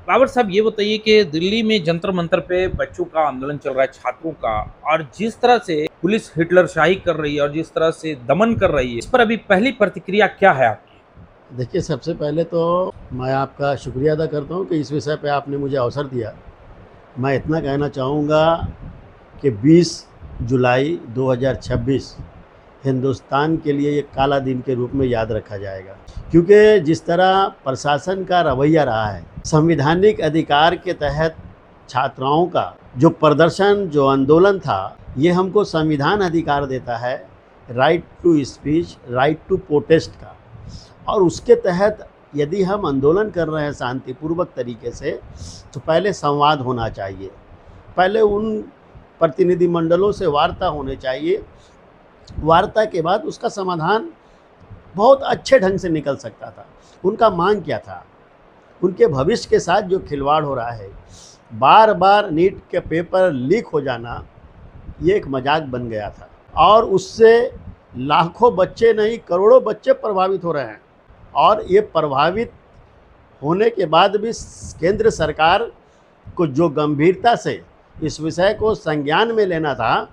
बाबर साहब ये बताइए कि दिल्ली में जंतर मंतर पे बच्चों का आंदोलन चल रहा है, छात्रों का, और जिस तरह से पुलिस हिटलरशाही कर रही है और जिस तरह से दमन कर रही है, इस पर अभी पहली प्रतिक्रिया क्या है आपकी? देखिए, सबसे पहले तो मैं आपका शुक्रिया अदा करता हूँ कि इस विषय पे आपने मुझे अवसर दिया। मैं इतना कहना चाहूँगा कि 20 जुलाई 2026 हिंदुस्तान के लिए एक काला दिन के रूप में याद रखा जाएगा, क्योंकि जिस तरह प्रशासन का रवैया रहा है, संवैधानिक अधिकार के तहत छात्राओं का जो प्रदर्शन, जो आंदोलन था, ये हमको संविधान अधिकार देता है, right to speech, right to protest का। और उसके तहत यदि हम आंदोलन कर रहे हैं शांतिपूर्वक तरीके से, तो पहले संवाद होना चाहिए, पहले उन प्रतिनिधिमंडलों से वार्ता होनी चाहिए। वार्ता के बाद उसका समाधान बहुत अच्छे ढंग से निकल सकता था। उनका मांग क्या था? उनके भविष्य के साथ जो खिलवाड़ हो रहा है, बार बार नीट के पेपर लीक हो जाना, ये एक मजाक बन गया था, और उससे लाखों बच्चे नहीं, करोड़ों बच्चे प्रभावित हो रहे हैं। और ये प्रभावित होने के बाद भी केंद्र सरकार को जो गंभीरता से इस विषय को संज्ञान में लेना था,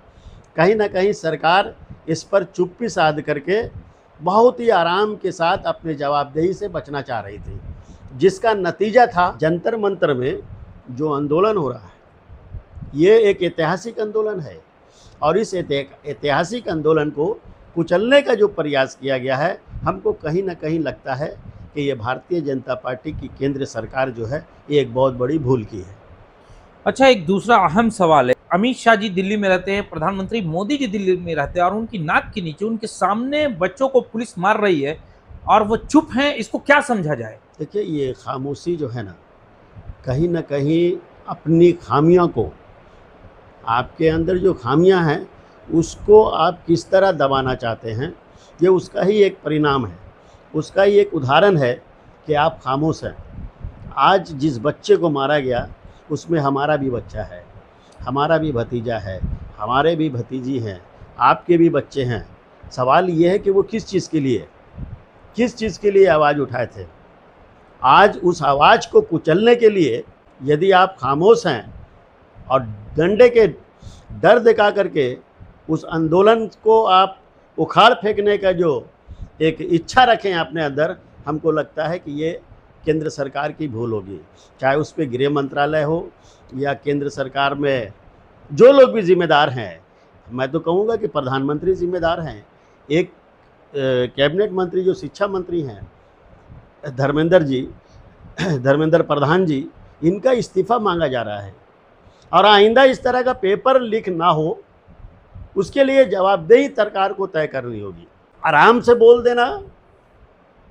कहीं ना कहीं सरकार इस पर चुप्पी साध करके बहुत ही आराम के साथ अपने जवाबदेही से बचना चाह रही थी, जिसका नतीजा था जंतर मंतर में जो आंदोलन हो रहा है। ये एक ऐतिहासिक आंदोलन है, और इस ऐतिहासिक आंदोलन को कुचलने का जो प्रयास किया गया है, हमको कहीं ना कहीं लगता है कि ये भारतीय जनता पार्टी की केंद्र सरकार जो है, ये एक बहुत बड़ी भूल की है। अच्छा, एक दूसरा अहम सवाल है, अमित शाह जी दिल्ली में रहते हैं, प्रधानमंत्री मोदी जी दिल्ली में रहते हैं, और उनकी नाक के नीचे, उनके सामने बच्चों को पुलिस मार रही है और वो चुप हैं। इसको क्या समझा जाए? देखिए, ये खामोशी जो है ना कहीं अपनी खामियों को, आपके अंदर जो खामियां हैं, उसको आप किस तरह दबाना चाहते हैं, ये उसका ही एक परिणाम है, उसका ही एक उदाहरण है कि आप खामोश हैं। आज जिस बच्चे को मारा गया, उसमें हमारा भी बच्चा है, हमारा भी भतीजा है, हमारे भी भतीजी हैं, आपके भी बच्चे हैं। सवाल ये है कि वो किस चीज़ के लिए आवाज़ उठाए थे। आज उस आवाज़ को कुचलने के लिए यदि आप खामोश हैं और डंडे के डर दिखा करके उस आंदोलन को आप उखाड़ फेंकने का जो एक इच्छा रखें अपने अंदर, हमको लगता है कि ये केंद्र सरकार की भूल होगी। चाहे उस पे गृह मंत्रालय हो या केंद्र सरकार में जो लोग भी जिम्मेदार हैं, मैं तो कहूँगा कि प्रधानमंत्री जिम्मेदार हैं। एक कैबिनेट मंत्री जो शिक्षा मंत्री हैं, धर्मेंद्र प्रधान जी, इनका इस्तीफ़ा मांगा जा रहा है, और आइंदा इस तरह का पेपर लीक ना हो, उसके लिए जवाबदेही सरकार को तय करनी होगी। आराम से बोल देना,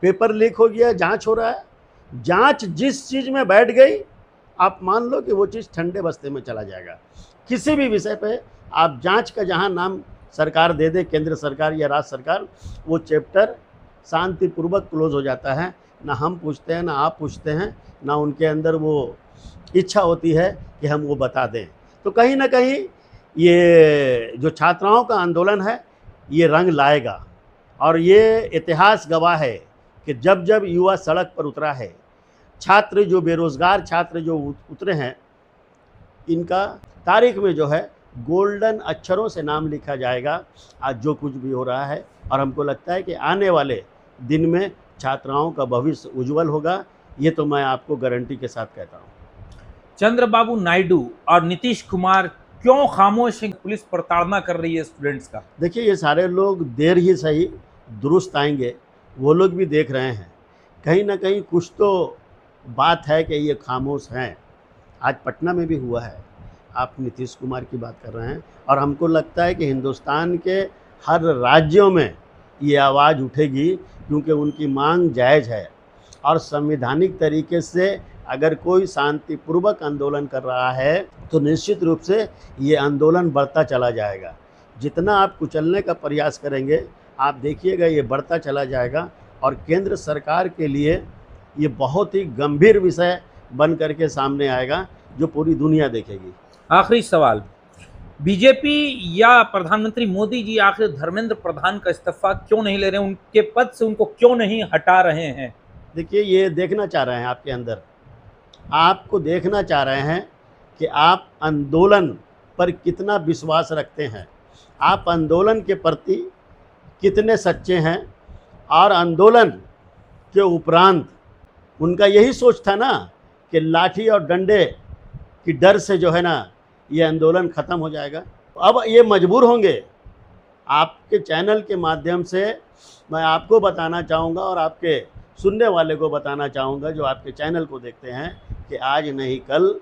पेपर लीक हो गया, जांच हो रहा है, जांच जिस चीज़ में बैठ गई, आप मान लो कि वो चीज़ ठंडे बस्ते में चला जाएगा। किसी भी विषय पे आप जांच का जहां नाम सरकार दे दे, केंद्र सरकार या राज्य सरकार, वो चैप्टर शांतिपूर्वक क्लोज हो जाता है। ना हम पूछते हैं, ना आप पूछते हैं, ना उनके अंदर वो इच्छा होती है कि हम वो बता दें। तो कहीं ना कहीं ये जो छात्राओं का आंदोलन है, ये रंग लाएगा, और ये इतिहास गवाह है कि जब जब युवा सड़क पर उतरा है, छात्र जो बेरोज़गार छात्र जो उतरे हैं, इनका तारीख में जो है गोल्डन अक्षरों से नाम लिखा जाएगा आज जो कुछ भी हो रहा है। और हमको लगता है कि आने वाले दिन में छात्राओं का भविष्य उज्जवल होगा, ये तो मैं आपको गारंटी के साथ कहता हूँ। चंद्रबाबू नायडू और नीतीश कुमार क्यों खामोश हैं? पुलिस प्रताड़ना कर रही है स्टूडेंट्स का। देखिए, ये सारे लोग देर ही सही दुरुस्त आएंगे, वो लोग भी देख रहे हैं। कहीं ना कहीं कुछ तो बात है कि ये खामोश हैं। आज पटना में भी हुआ है, आप नीतीश कुमार की बात कर रहे हैं, और हमको लगता है कि हिंदुस्तान के हर राज्यों में ये आवाज़ उठेगी, क्योंकि उनकी मांग जायज़ है। और संवैधानिक तरीके से अगर कोई शांतिपूर्वक आंदोलन कर रहा है, तो निश्चित रूप से ये आंदोलन बढ़ता चला जाएगा। जितना आप कुचलने का प्रयास करेंगे, आप देखिएगा ये बढ़ता चला जाएगा, और केंद्र सरकार के लिए ये बहुत ही गंभीर विषय बन करके सामने आएगा, जो पूरी दुनिया देखेगी। आखिरी सवाल, बीजेपी या प्रधानमंत्री मोदी जी आखिर धर्मेंद्र प्रधान का इस्तीफा क्यों नहीं ले रहे हैं? उनके पद से उनको क्यों नहीं हटा रहे हैं? देखिए, ये देखना चाह रहे हैं आपके अंदर, आपको देखना चाह रहे हैं कि आप आंदोलन पर कितना विश्वास रखते हैं, आप आंदोलन के प्रति कितने सच्चे हैं। और आंदोलन के उपरांत उनका यही सोच था ना कि लाठी और डंडे की डर से जो है ना ये आंदोलन ख़त्म हो जाएगा। अब ये मजबूर होंगे। आपके चैनल के माध्यम से मैं आपको बताना चाहूँगा और आपके सुनने वाले को बताना चाहूँगा जो आपके चैनल को देखते हैं कि आज नहीं कल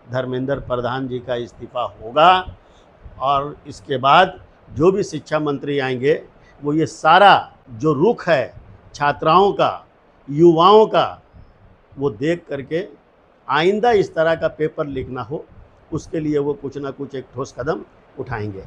धर्मेंद्र प्रधान जी का इस्तीफ़ा होगा और इसके बाद जो भी शिक्षा मंत्री आएंगे वो ये सारा जो रुख है छात्राओं का, युवाओं का, वो देख करके आइंदा इस तरह का पेपर लीक ना हो उसके लिए वो कुछ ना कुछ एक ठोस कदम उठाएंगे।